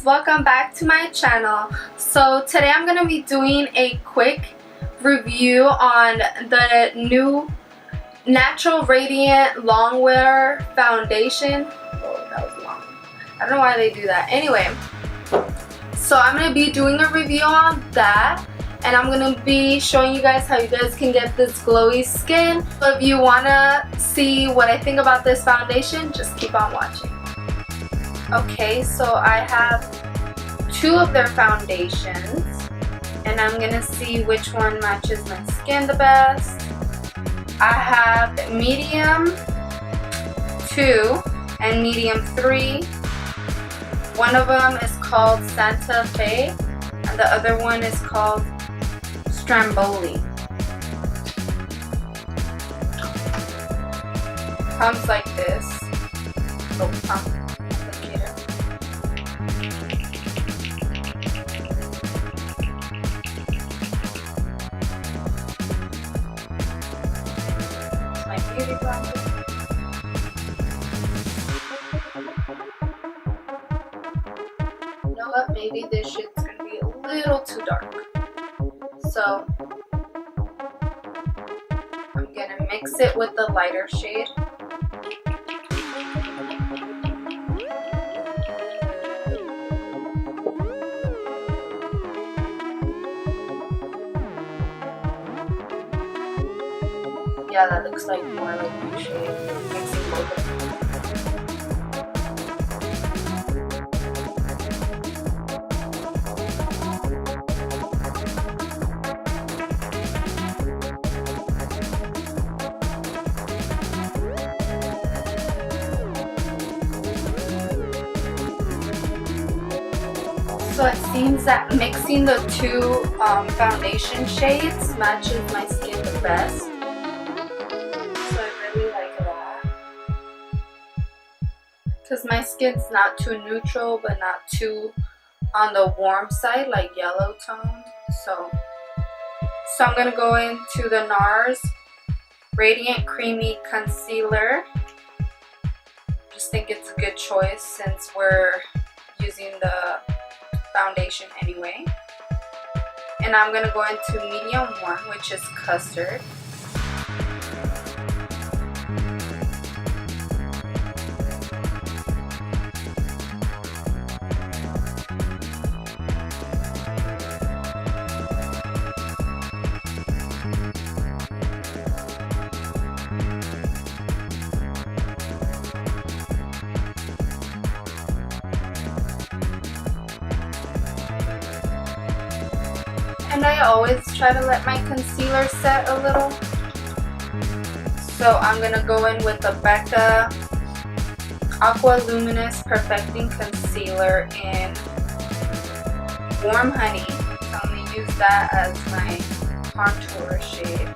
welcome back to my channel. So today I'm going to be doing a quick review on the new Natural Radiant Longwear Foundation. Oh, that was long. I don't know why they do that. Anyway, so I'm going to be doing a review on that, and I'm going to be showing you guys how you guys can get this glowy skin. So if you want to see what I think about this foundation, just keep on watching. Okay, so I have two of their foundations, and I'm gonna see which one matches my skin the best. I have medium 2 and medium 3. One of them is called Santa Fe, and the other one is called Stromboli. Comes like this. Oh, beauty blender. You know what? Maybe this shit's gonna be a little too dark. So I'm gonna mix it with the lighter shade. Yeah, that looks like more like my shade. Mixing both of them. So it seems that mixing the two foundation shades matches my skin the best. Because my skin's not too neutral but not too on the warm side, like yellow toned. So I'm going to go into the Nars Radiant Creamy Concealer. Just think it's a good choice since we're using the foundation anyway. And I'm going to go into medium 1, which is Custard. And I always try to let my concealer set a little. So I'm going to go in with the BECCA Aqua Luminous Perfecting Concealer in Warm Honey. So I'm going to use that as my contour shade.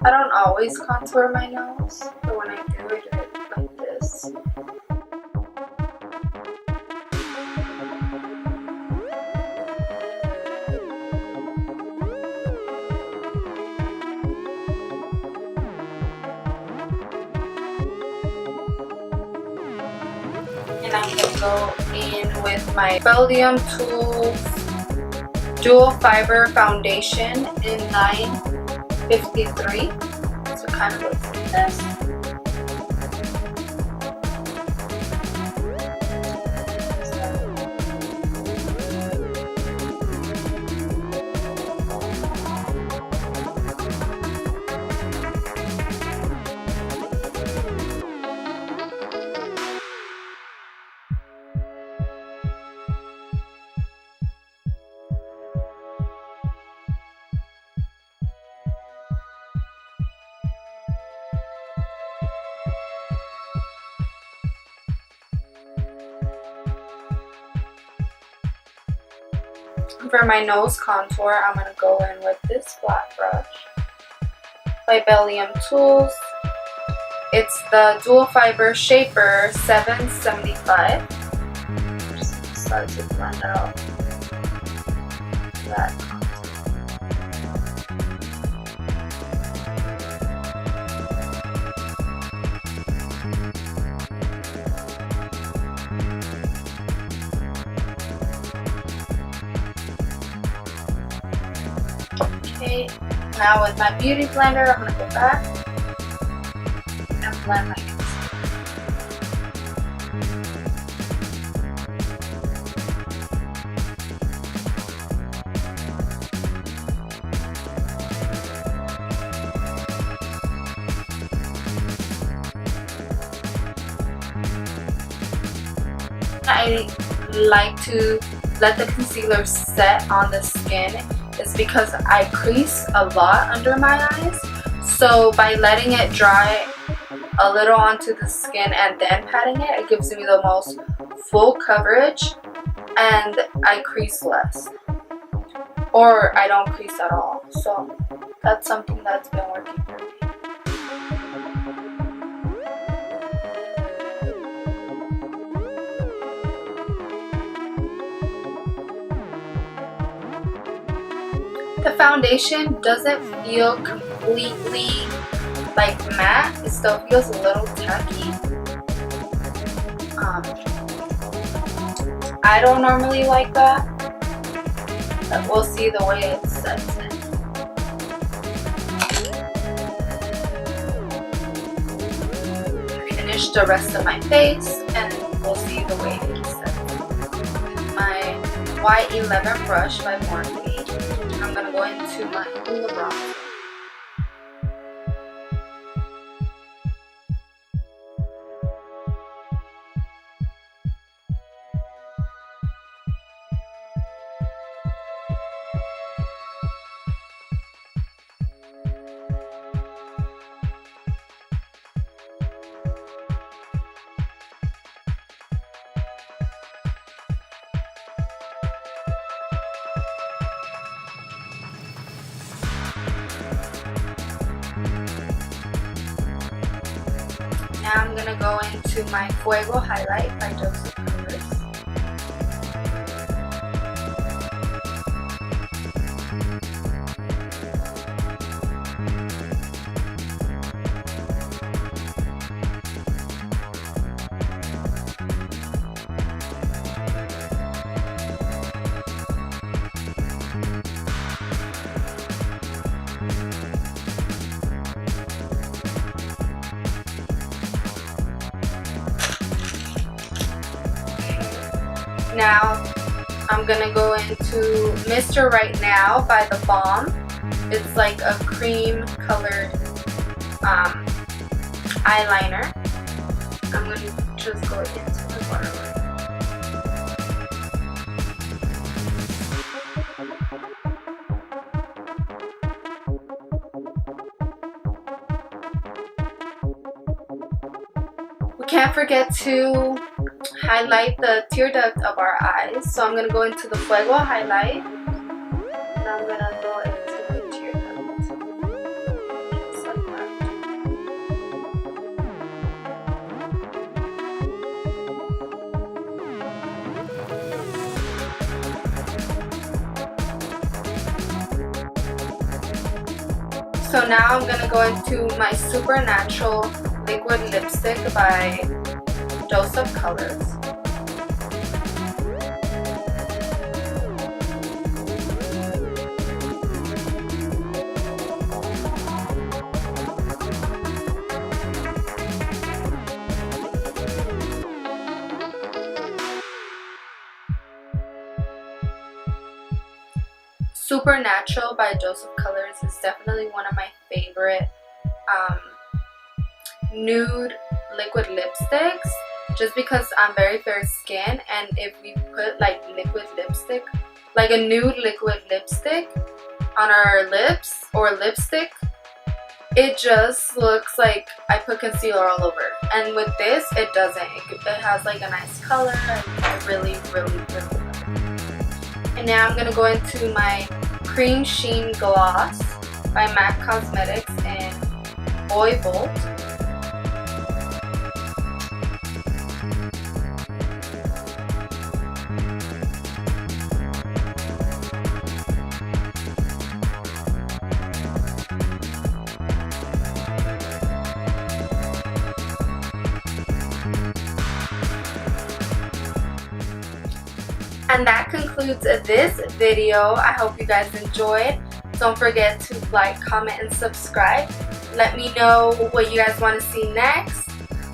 I don't always contour my nose, but when I do it like this. And I'm going to go in with my BDELLIUM Tools Dual Fiber Foundation in 953. So it kind of looks like this. For my nose contour, I'm going to go in with this flat brush by BEDELLIUM Tools It's the Dual Fiber Shaper 775. Just start to blend out that. Okay, now with my beauty blender, I'm gonna go back and blend my concealer. I like to let the concealer set on the skin is because I crease a lot under my eyes. So by letting it dry a little onto the skin and then patting it, it gives me the most full coverage and I crease less. Or I don't crease at all. So that's something that's been working for me. The foundation doesn't feel completely like matte. It still feels a little tacky. I don't normally like that, but we'll see the way it sets in. Finish the rest of my face and we'll see the way it sets in. My Y11 brush by Morphe. I'm going to go into my Hula Bronzer. Now I'm going to go into my Fuego highlight by Joseph Colors. Now I'm gonna go into Mr. Right Now by The Balm. It's like a cream colored eyeliner. I'm gonna just go into the waterline. We can't forget to highlight the tear duct of our eyes, so I'm going to go into the Fuego highlight and I'm going to go into the tear duct, just like that. So now I'm going to go into my Supernatural liquid lipstick by Joseph Colors. Supernatural by Joseph Colors is definitely one of my favorite nude liquid lipsticks, just because I'm very fair skin, and if we put like liquid lipstick, like a nude liquid lipstick on our lips or lipstick, it just looks like I put concealer all over. And with this, it doesn't. It has like a nice color and I really love it. And now I'm going to go into my Cream Sheen Gloss by MAC Cosmetics in Boy Bolt. And that concludes this video. I hope you guys enjoyed. Don't forget to like, comment, and subscribe. Let me know what you guys want to see next.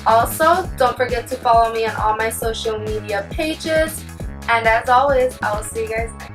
Also, don't forget to follow me on all my social media pages. And as always, I will see you guys next time.